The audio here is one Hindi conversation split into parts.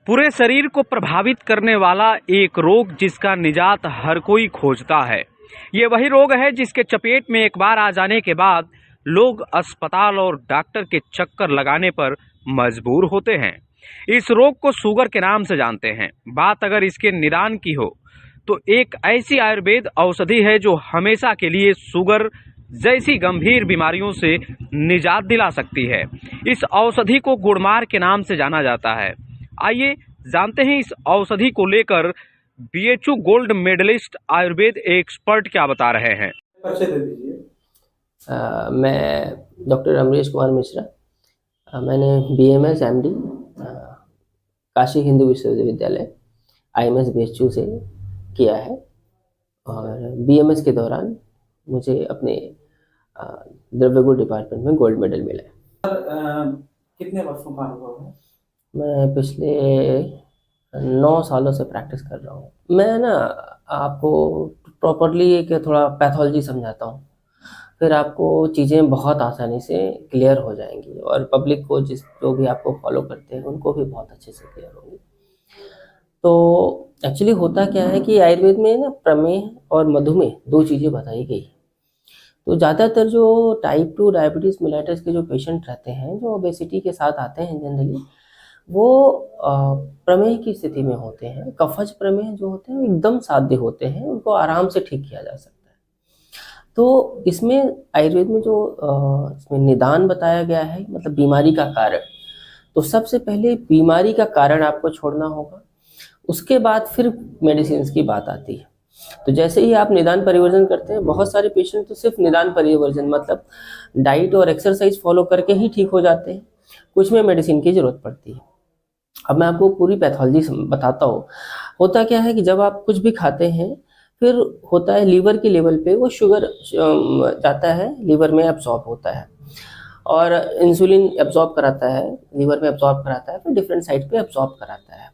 पूरे शरीर को प्रभावित करने वाला एक रोग जिसका निजात हर कोई खोजता है। ये वही रोग है जिसके चपेट में एक बार आ जाने के बाद लोग अस्पताल और डॉक्टर के चक्कर लगाने पर मजबूर होते हैं। इस रोग को शुगर के नाम से जानते हैं। बात अगर इसके निदान की हो तो एक ऐसी आयुर्वेद औषधि है जो हमेशा के लिए शुगर जैसी गंभीर बीमारियों से निजात दिला सकती है। इस औषधि को गुड़मार के नाम से जाना जाता है। आइए जानते हैं इस औषधि को लेकर BHU gold medallist Ayurveda expert क्या बता रहे हैं। परिचय दे दीजिए। मैं डॉक्टर अमरीश कुमार मिश्रा। मैंने BMS MD काशी हिंदू विश्वविद्यालय IMS BHU से किया है और BMS के दौरान मुझे अपने द्रव्य गुण डिपार्टमेंट में गोल्ड मेडल मिला है। कितने वर्षों का अनुभव है? मैं पिछले 9 सालों से प्रैक्टिस कर रहा हूँ। मैं ना आपको प्रॉपरली एक थोड़ा पैथोलॉजी समझाता हूँ, फिर आपको चीज़ें बहुत आसानी से क्लियर हो जाएंगी और पब्लिक को जो भी आपको फॉलो करते हैं उनको भी बहुत अच्छे से क्लियर होंगी। तो एक्चुअली होता क्या है कि आयुर्वेद में ना प्रमेह और मधुमेह 2 चीज़ें बताई गई। तो ज़्यादातर जो टाइप 2 डायबिटीज़ मेलाइटस के जो पेशेंट रहते हैं, जो ओबेसिटी के साथ आते हैं जनरली, वो प्रमेह की स्थिति में होते हैं। कफज प्रमेह जो होते हैं एकदम साध्य होते हैं, उनको आराम से ठीक किया जा सकता है। तो इसमें आयुर्वेद में जो इसमें निदान बताया गया है, मतलब बीमारी का कारण, तो सबसे पहले बीमारी का कारण आपको छोड़ना होगा, उसके बाद फिर मेडिसिन की बात आती है। तो जैसे ही आप निदान परिवर्जन करते हैं, बहुत सारे पेशेंट तो सिर्फ निदान परिवर्जन मतलब डाइट और एक्सरसाइज फॉलो करके ही ठीक हो जाते हैं, कुछ में मेडिसिन की जरूरत पड़ती है। अब मैं आपको पूरी पैथोलॉजी बताता हूँ। होता क्या है कि जब आप कुछ भी खाते हैं, फिर होता है लीवर के लेवल पे वो शुगर जाता है, लीवर में एब्जॉर्ब होता है और इंसुलिन एब्जॉर्ब कराता है, लीवर में एब्जॉर्ब कराता है, फिर डिफरेंट साइड पे एब्जॉर्ब कराता है।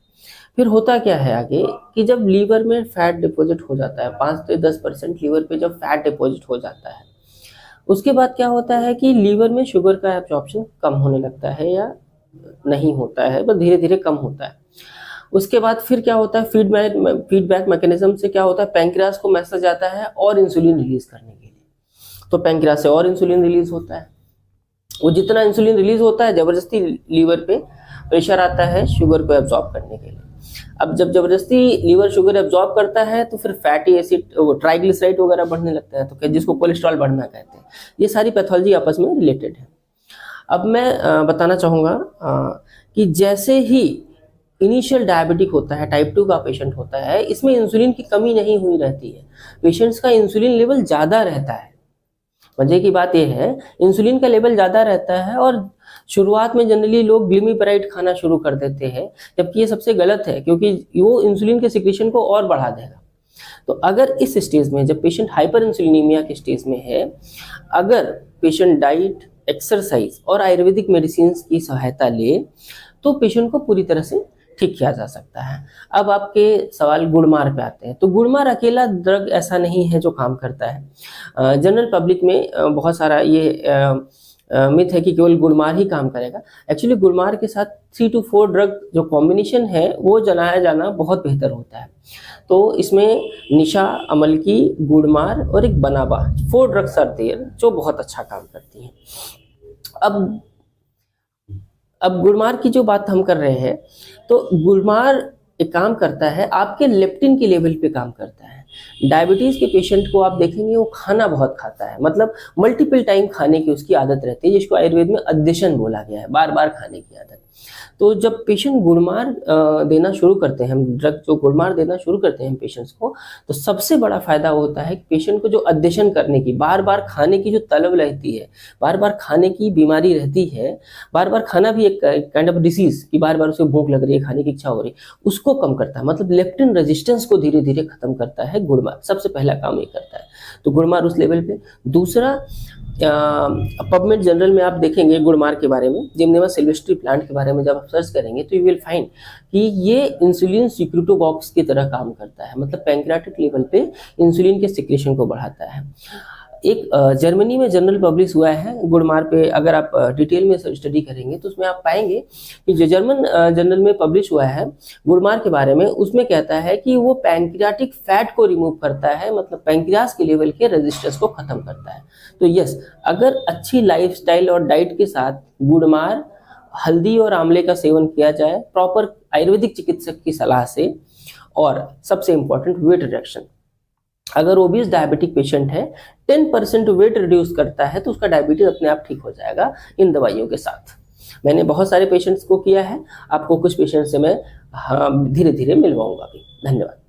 फिर होता क्या है आगे कि जब लीवर में फैट डिपॉजिट हो जाता है, 5 से 10% लीवर पे जब फैट डिपॉजिट हो जाता है, उसके बाद क्या होता है कि लीवर में शुगर का एब्जॉर्प्शन कम होने लगता है या नहीं होता है, बस धीरे धीरे कम होता है। उसके बाद फिर क्या होता है, फीडबैक मैकेनिज्म से क्या होता है, पैंक्रियास को मैसेज आता है और इंसुलिन रिलीज करने के लिए। तो पैंक्रियास से और इंसुलिन रिलीज होता है। वो जितना इंसुलिन रिलीज होता है, जबरदस्ती लीवर पे प्रेशर आता है शुगर को एब्जॉर्ब करने के लिए। अब जब जबरदस्ती लीवर शुगर एब्जॉर्ब करता है तो फिर फैटी एसिड, ट्राइग्लिसराइड वगैरह बढ़ने लगता है, तो जिसको कोलेस्ट्रॉल बढ़ना कहते हैं। ये सारी पैथोलॉजी आपस में रिलेटेड है। अब मैं बताना चाहूँगा कि जैसे ही इनिशियल डायबिटिक होता है, टाइप 2 का पेशेंट होता है, इसमें इंसुलिन की कमी नहीं हुई रहती है, पेशेंट्स का इंसुलिन लेवल ज़्यादा रहता है। मजे की बात यह है, इंसुलिन का लेवल ज़्यादा रहता है और शुरुआत में जनरली लोग ग्लिमीपेराइड खाना शुरू कर देते हैं, जबकि ये सबसे गलत है, क्योंकि वो इंसुलिन के सिक्रेशन को और बढ़ा देगा। तो अगर इस स्टेज में, जब पेशेंट हाइपर इंसुलिनीमिया के स्टेज में है, अगर पेशेंट डाइट, एक्सरसाइज और आयुर्वेदिक मेडिसिन की सहायता ले तो पेशेंट को पूरी तरह से ठीक किया जा सकता है। अब आपके सवाल गुड़मार पे आते हैं। तो गुड़मार अकेला ड्रग ऐसा नहीं है जो काम करता है। जनरल पब्लिक में बहुत सारा ये मिथ है कि केवल गुड़मार ही काम करेगा। एक्चुअली गुड़मार के साथ 3 to 4 ड्रग जो कॉम्बिनेशन है वो जलाया जाना बहुत बेहतर होता है। तो इसमें निशा, अमलकी, गुड़मार और एक बनाबा, 4 ड्रग्स आर देयर जो बहुत अच्छा काम करती हैं। अब गुड़मार की जो बात हम कर रहे हैं, तो गुड़मार एक काम करता है, आपके लेप्टिन के लेवल पे काम करता है। डायबिटीज के पेशेंट को आप देखेंगे वो खाना बहुत खाता है, मतलब मल्टीपल टाइम खाने की उसकी आदत रहती है, जिसको आयुर्वेद में अद्यशन बोला गया है, बार बार खाने की आदत। तो जब पेशेंट गुड़मार देना शुरू करते हैं, हम ड्रग जो गुड़मार देना शुरू करते हैं पेशेंट्स को, तो सबसे बड़ा फायदा होता है कि पेशेंट को जो अद्यशन करने की, बार बार खाने की जो तलब रहती है, बार बार खाने की बीमारी रहती है, बार बार खाना भी एक काइंड ऑफ डिसीज कि बार बार उसे भूख लग रही है, खाने की इच्छा हो रही है, उसको कम करता है। मतलब लेप्टिन रेजिस्टेंस को धीरे धीरे खत्म करता है गुड़मार, सबसे पहला काम ये करता है। तो गुड़मार उस लेवल पे। दूसरा, पबमेड जनरल में आप देखेंगे गुड़मार के बारे में, जिम्नेमा सिल्वेस्ट्री प्लांट के बारे में जब आप सर्च करेंगे तो यू विल फाइंड कि ये इंसुलिन सिक्रेटोबॉक्स की तरह काम करता है, मतलब पैंक्रियाटिक लेवल पे इंसुलिन के सिक्रेशन को बढ़ाता है। एक जर्मनी में जर्नल पब्लिश हुआ है गुड़मार पे, अगर आप डिटेल में स्टडी करेंगे तो उसमें आप पाएंगे कि जो जर्मन जर्नल में पब्लिश हुआ है गुड़मार के बारे में, उसमें कहता है कि वो पैंक्रियाटिक फैट को रिमूव करता है, मतलब पैंक्रियास के लेवल के रेजिस्टेंस को खत्म करता है। तो यस, अगर अच्छी लाइफस्टाइल और डाइट के साथ गुड़मार, हल्दी और आंवले का सेवन किया जाए प्रॉपर आयुर्वेदिक चिकित्सक की सलाह से, और सबसे इंपॉर्टेंट वेट रिडक्शन, अगर ओबीस डायबिटिक पेशेंट है 10% वेट रिड्यूस करता है तो उसका डायबिटीज अपने आप ठीक हो जाएगा इन दवाइयों के साथ। मैंने बहुत सारे पेशेंट्स को किया है, आपको कुछ पेशेंट्स से मैं धीरे धीरे मिलवाऊंगा भी। धन्यवाद।